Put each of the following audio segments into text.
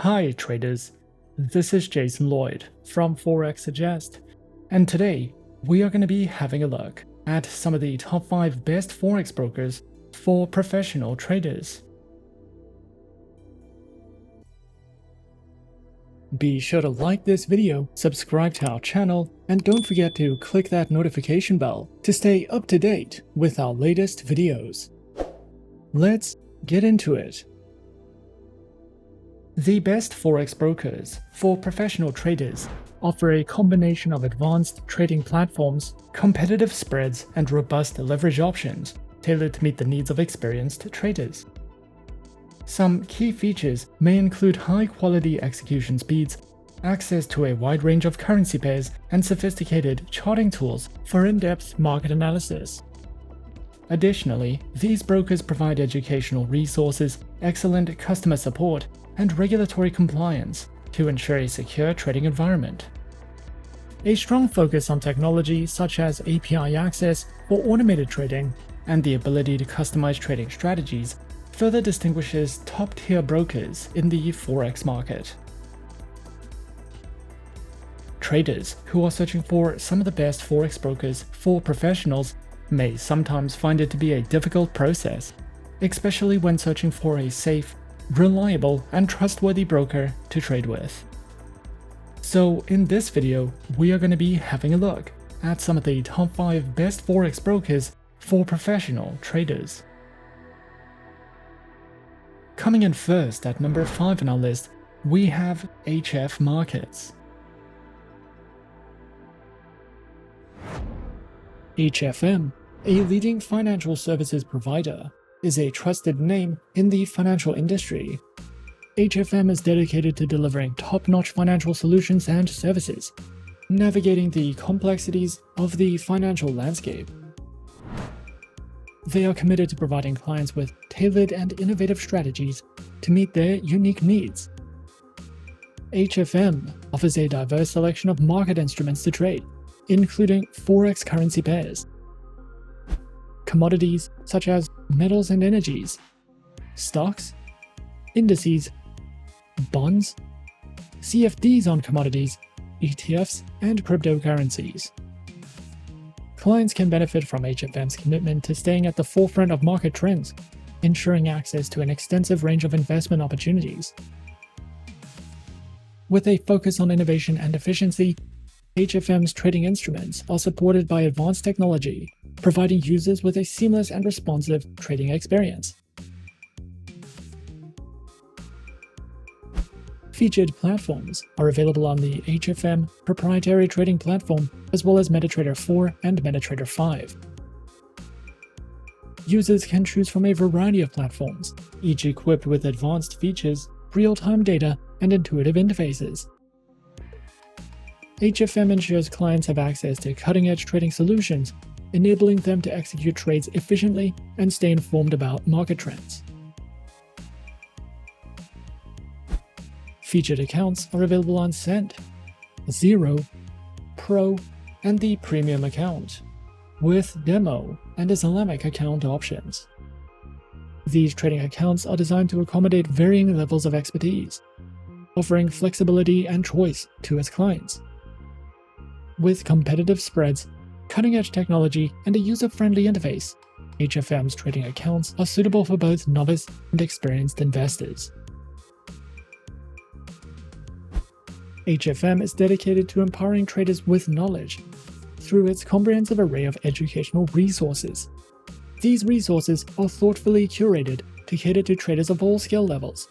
Hi traders, this is Jason Lloyd from Forexsuggest, and today we are going to be having a look at some of the top 5 best Forex brokers for professional traders. Be sure to like this video, subscribe to our channel, and don't forget to click that notification bell to stay up to date with our latest videos. Let's get into it. The best Forex brokers for professional traders offer a combination of advanced trading platforms, competitive spreads, and robust leverage options tailored to meet the needs of experienced traders. Some key features may include high-quality execution speeds, access to a wide range of currency pairs, and sophisticated charting tools for in-depth market analysis. Additionally, these brokers provide educational resources, excellent customer support, and regulatory compliance to ensure a secure trading environment. A strong focus on technology such as API access for automated trading and the ability to customize trading strategies further distinguishes top-tier brokers in the Forex market. Traders who are searching for some of the best Forex brokers for professionals may sometimes find it to be a difficult process, especially when searching for a safe, reliable, and trustworthy broker to trade with. So in this video, we are going to be having a look at some of the top 5 best Forex brokers for professional traders. Coming in first at number 5 on our list, we have JustMarkets. HFM, a leading financial services provider, is a trusted name in the financial industry. HFM is dedicated to delivering top-notch financial solutions and services, navigating the complexities of the financial landscape. They are committed to providing clients with tailored and innovative strategies to meet their unique needs. HFM offers a diverse selection of market instruments to trade, including Forex currency pairs, commodities such as metals and energies, stocks, indices, bonds, CFDs on commodities, ETFs, and cryptocurrencies. Clients can benefit from HFM's commitment to staying at the forefront of market trends, ensuring access to an extensive range of investment opportunities. With a focus on innovation and efficiency, HFM's trading instruments are supported by advanced technology, providing users with a seamless and responsive trading experience. Featured platforms are available on the HFM proprietary trading platform, as well as MetaTrader 4 and MetaTrader 5. Users can choose from a variety of platforms, each equipped with advanced features, real-time data, and intuitive interfaces. HFM ensures clients have access to cutting-edge trading solutions, enabling them to execute trades efficiently and stay informed about market trends. Featured accounts are available on Cent, Zero, Pro, and the Premium account, with Demo and Islamic account options. These trading accounts are designed to accommodate varying levels of expertise, offering flexibility and choice to its clients. With competitive spreads, cutting-edge technology, and a user-friendly interface, HFM's trading accounts are suitable for both novice and experienced investors. HFM is dedicated to empowering traders with knowledge through its comprehensive array of educational resources. These resources are thoughtfully curated to cater to traders of all skill levels,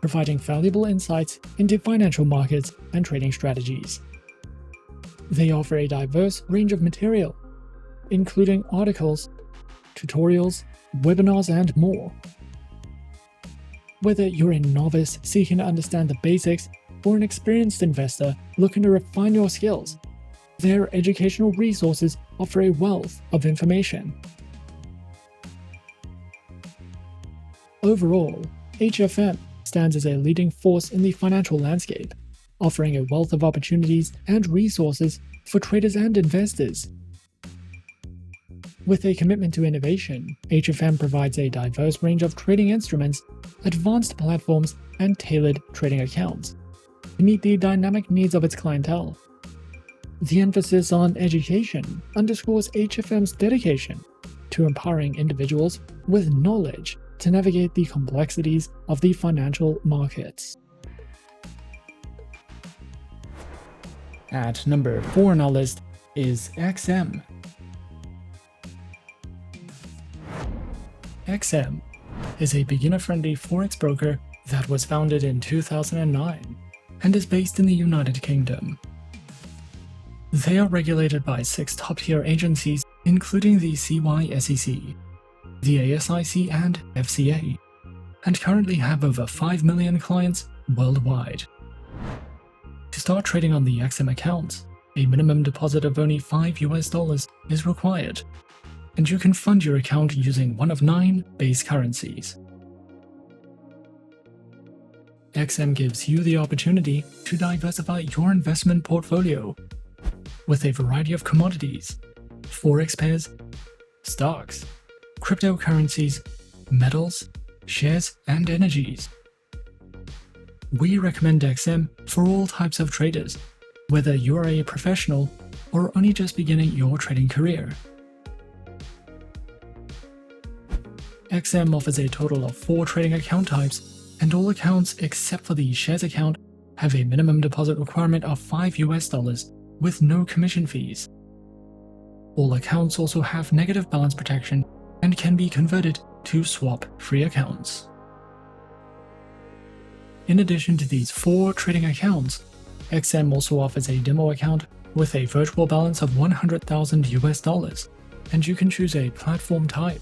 providing valuable insights into financial markets and trading strategies. They offer a diverse range of material, including articles, tutorials, webinars, and more. Whether you're a novice seeking to understand the basics or an experienced investor looking to refine your skills, their educational resources offer a wealth of information. Overall, HFM stands as a leading force in the financial landscape, offering a wealth of opportunities and resources for traders and investors. With a commitment to innovation, HFM provides a diverse range of trading instruments advanced platforms, and tailored trading accounts to meet the dynamic needs of its clientele. The emphasis on education underscores HFM's dedication to empowering individuals with knowledge to navigate the complexities of the financial markets. At number 4 on our list is XM. XM is a beginner-friendly Forex broker that was founded in 2009 and is based in the United Kingdom. They are regulated by 6 top-tier agencies, including the CySEC, the ASIC and FCA, and currently have over 5 million clients worldwide. To start trading on the XM account, a minimum deposit of only $5 is required, and you can fund your account using one of 9 base currencies. XM gives you the opportunity to diversify your investment portfolio with a variety of commodities, Forex pairs, stocks, cryptocurrencies, metals, shares, and energies. We recommend XM for all types of traders, whether you're a professional or only just beginning your trading career. XM offers a total of 4 trading account types, and all accounts except for the shares account have a minimum deposit requirement of $5 with no commission fees. All accounts also have negative balance protection and can be converted to swap-free accounts. In addition to these 4 trading accounts, XM also offers a demo account with a virtual balance of $100,000, and you can choose a platform type,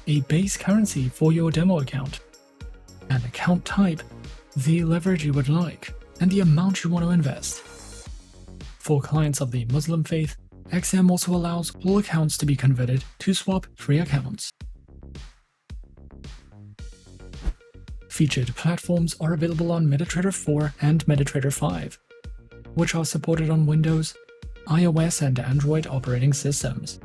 a base currency for your demo account, an account type, the leverage you would like, and the amount you want to invest. For clients of the Muslim faith, XM also allows all accounts to be converted to swap-free accounts. Featured platforms are available on MetaTrader 4 and MetaTrader 5, which are supported on Windows, iOS, and Android operating systems.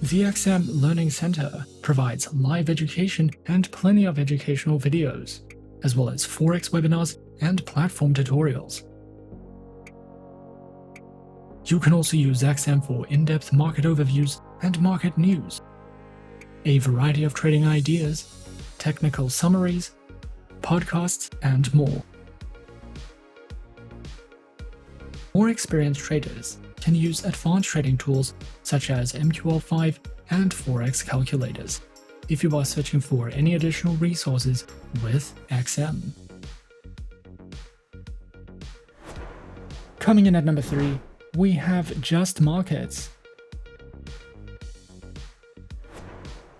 The XM Learning Center provides live education and plenty of educational videos, as well as Forex webinars and platform tutorials. You can also use XM for in-depth market overviews and market news, a variety of trading ideas, technical summaries, podcasts, and more. More experienced traders can use advanced trading tools such as MQL5 and Forex calculators if you are searching for any additional resources with XM. Coming in at number 3, we have JustMarkets.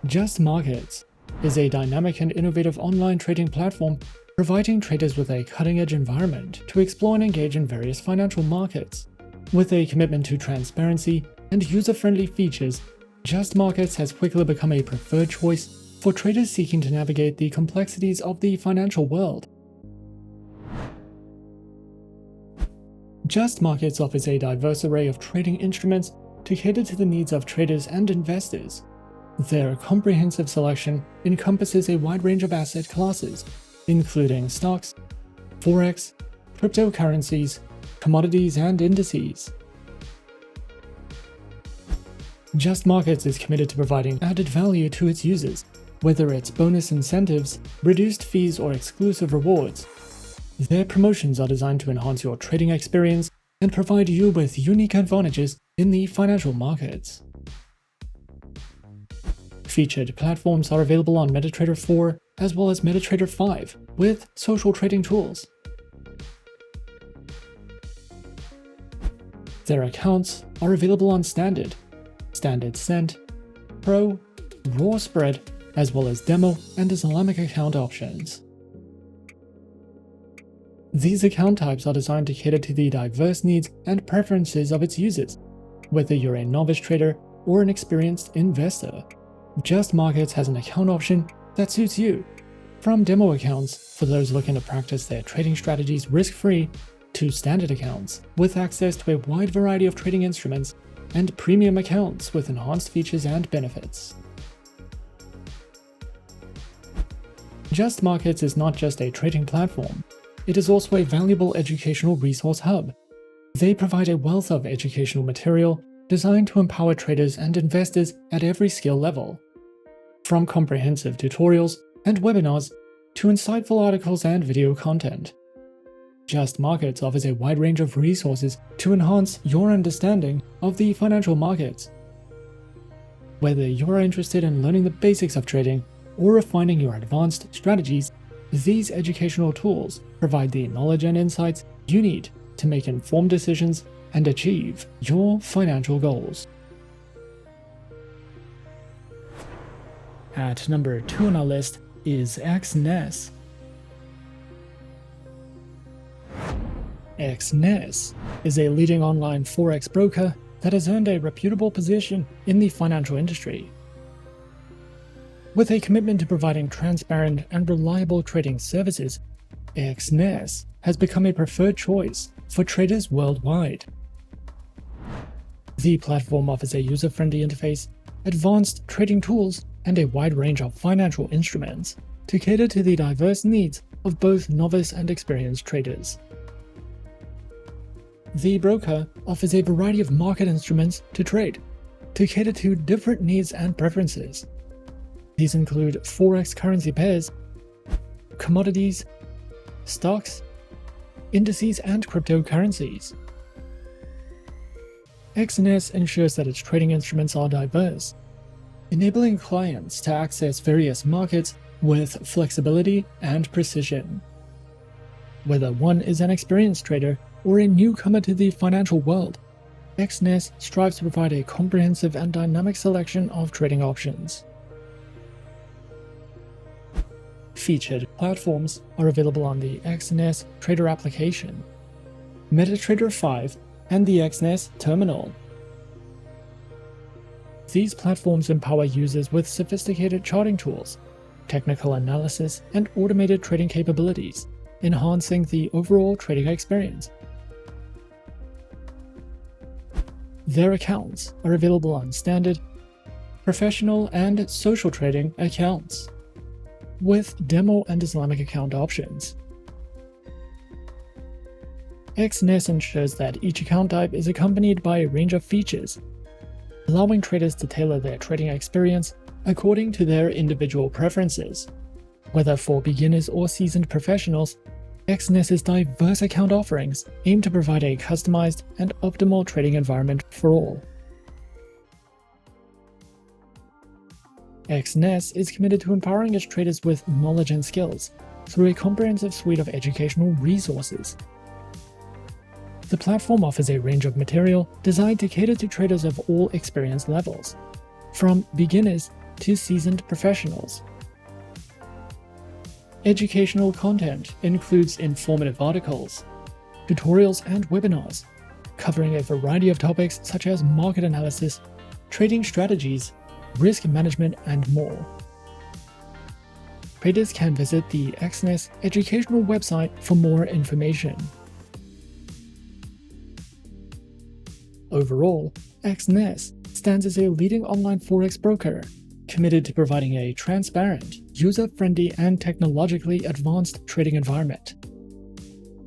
JustMarkets is a dynamic and innovative online trading platform providing traders with a cutting-edge environment to explore and engage in various financial markets. With a commitment to transparency and user-friendly features, JustMarkets has quickly become a preferred choice for traders seeking to navigate the complexities of the financial world. JustMarkets offers a diverse array of trading instruments to cater to the needs of traders and investors. Their comprehensive selection encompasses a wide range of asset classes, including stocks, Forex, cryptocurrencies, commodities, and indices. JustMarkets is committed to providing added value to its users, whether it's bonus incentives, reduced fees, or exclusive rewards. Their promotions are designed to enhance your trading experience and provide you with unique advantages in the financial markets. Featured platforms are available on MetaTrader 4 as well as MetaTrader 5 with social trading tools. Their accounts are available on Standard, Standard Cent, Pro, Raw Spread, as well as Demo and Islamic account options. These account types are designed to cater to the diverse needs and preferences of its users, whether you're a novice trader or an experienced investor. JustMarkets has an account option that suits you, from demo accounts for those looking to practice their trading strategies risk-free, to standard accounts with access to a wide variety of trading instruments and premium accounts with enhanced features and benefits. JustMarkets is not just a trading platform, it is also a valuable educational resource hub. They provide a wealth of educational material designed to empower traders and investors at every skill level. From comprehensive tutorials and webinars to insightful articles and video content, JustMarkets offers a wide range of resources to enhance your understanding of the financial markets. Whether you're interested in learning the basics of trading or refining your advanced strategies, these educational tools provide the knowledge and insights you need to make informed decisions and achieve your financial goals. At number 2 on our list is Exness. Exness is a leading online Forex broker that has earned a reputable position in the financial industry. With a commitment to providing transparent and reliable trading services, Exness has become a preferred choice for traders worldwide. The platform offers a user-friendly interface, advanced trading tools, and a wide range of financial instruments to cater to the diverse needs of both novice and experienced traders. The broker offers a variety of market instruments to trade, to cater to different needs and preferences. These include Forex currency pairs, commodities, stocks, indices, and cryptocurrencies. Exness ensures that its trading instruments are diverse, enabling clients to access various markets with flexibility and precision. Whether one is an experienced trader or a newcomer to the financial world, Exness strives to provide a comprehensive and dynamic selection of trading options. Featured platforms are available on the Exness Trader application, MetaTrader 5, and the Exness Terminal. These platforms empower users with sophisticated charting tools, technical analysis, and automated trading capabilities, enhancing the overall trading experience. Their accounts are available on standard, professional, and social trading accounts, with demo and Islamic account options. Exness ensures that each account type is accompanied by a range of features, allowing traders to tailor their trading experience according to their individual preferences. Whether for beginners or seasoned professionals, Exness's diverse account offerings aim to provide a customized and optimal trading environment for all. Exness is committed to empowering its traders with knowledge and skills through a comprehensive suite of educational resources. The platform offers a range of material designed to cater to traders of all experience levels, from beginners to seasoned professionals. Educational content includes informative articles, tutorials, and webinars, covering a variety of topics such as market analysis, trading strategies, risk management, and more. Traders can visit the Exness educational website for more information. Overall, Exness stands as a leading online Forex broker, committed to providing a transparent, user-friendly, and technologically advanced trading environment.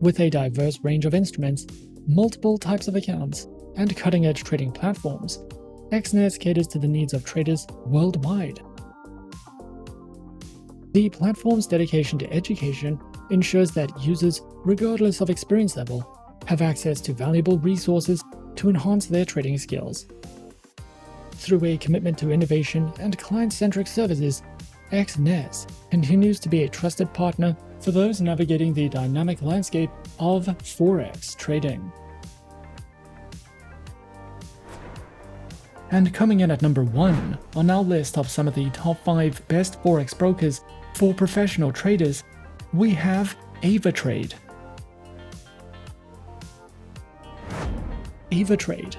With a diverse range of instruments, multiple types of accounts, and cutting-edge trading platforms, Exness caters to the needs of traders worldwide. The platform's dedication to education ensures that users, regardless of experience level, have access to valuable resources to enhance their trading skills. Through a commitment to innovation and client-centric services, Exness continues to be a trusted partner for those navigating the dynamic landscape of Forex trading. And coming in at number 1 on our list of some of the top 5 best Forex brokers for professional traders, we have Avatrade. Avatrade,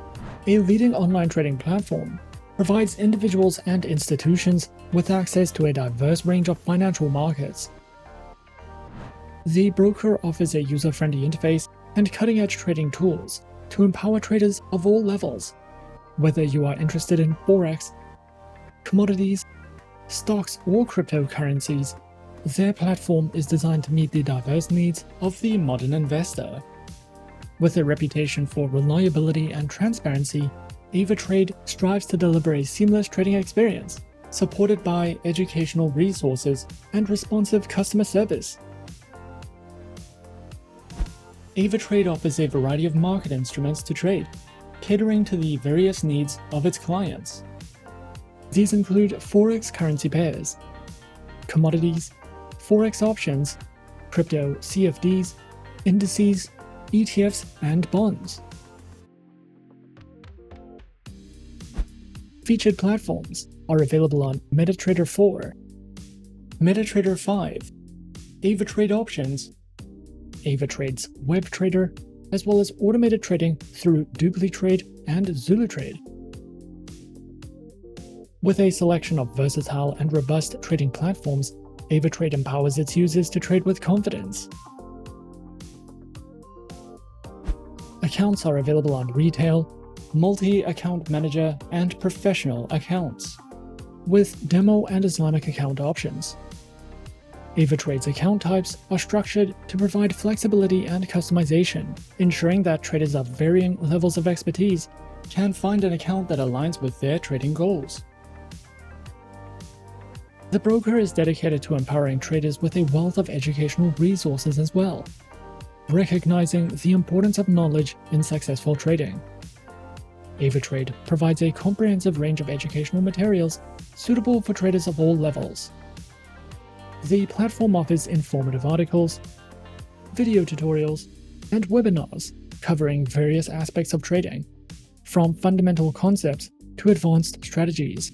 a leading online trading platform, provides individuals and institutions with access to a diverse range of financial markets. The broker offers a user-friendly interface and cutting-edge trading tools to empower traders of all levels. Whether you are interested in Forex, commodities, stocks, or cryptocurrencies, their platform is designed to meet the diverse needs of the modern investor. With a reputation for reliability and transparency, Avatrade strives to deliver a seamless trading experience, supported by educational resources and responsive customer service. Avatrade offers a variety of market instruments to trade, catering to the various needs of its clients. These include Forex currency pairs, commodities, Forex options, crypto CFDs, indices, ETFs, and bonds. Featured platforms are available on MetaTrader 4, MetaTrader 5, Avatrade Options, Avatrade's Web Trader, as well as automated trading through DupliTrade and ZuluTrade. With a selection of versatile and robust trading platforms, Avatrade empowers its users to trade with confidence. Accounts are available on retail, multi-account manager, and professional accounts, with demo and Islamic account options. Avatrade's account types are structured to provide flexibility and customization, ensuring that traders of varying levels of expertise can find an account that aligns with their trading goals. The broker is dedicated to empowering traders with a wealth of educational resources as well, recognizing the importance of knowledge in successful trading. Avatrade provides a comprehensive range of educational materials suitable for traders of all levels. The platform offers informative articles, video tutorials, and webinars covering various aspects of trading, from fundamental concepts to advanced strategies.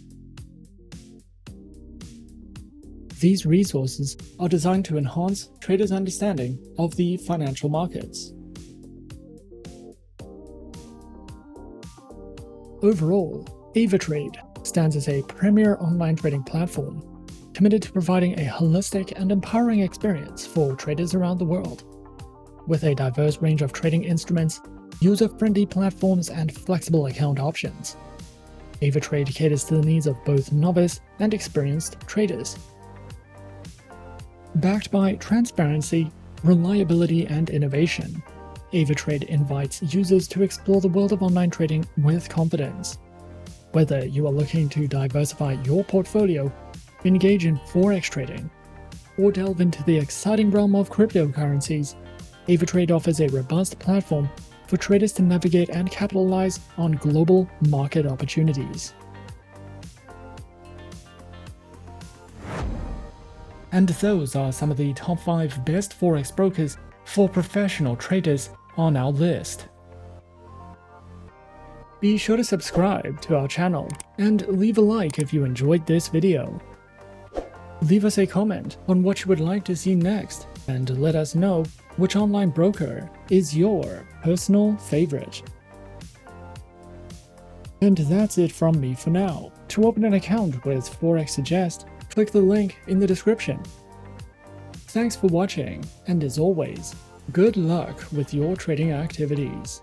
These resources are designed to enhance traders' understanding of the financial markets. Overall, Avatrade stands as a premier online trading platform committed to providing a holistic and empowering experience for traders around the world. With a diverse range of trading instruments, user-friendly platforms, and flexible account options, Avatrade caters to the needs of both novice and experienced traders. Backed by transparency, reliability, and innovation, Avatrade invites users to explore the world of online trading with confidence. Whether you are looking to diversify your portfolio, engage in Forex trading, or delve into the exciting realm of cryptocurrencies, Avatrade offers a robust platform for traders to navigate and capitalize on global market opportunities. And those are some of the top 5 best Forex brokers for professional traders on our list. Be sure to subscribe to our channel and leave a like if you enjoyed this video. Leave us a comment on what you would like to see next, and let us know which online broker is your personal favorite. And that's it from me for now. To open an account with Forexsuggest, click the link in the description. Thanks for watching, and as always, good luck with your trading activities.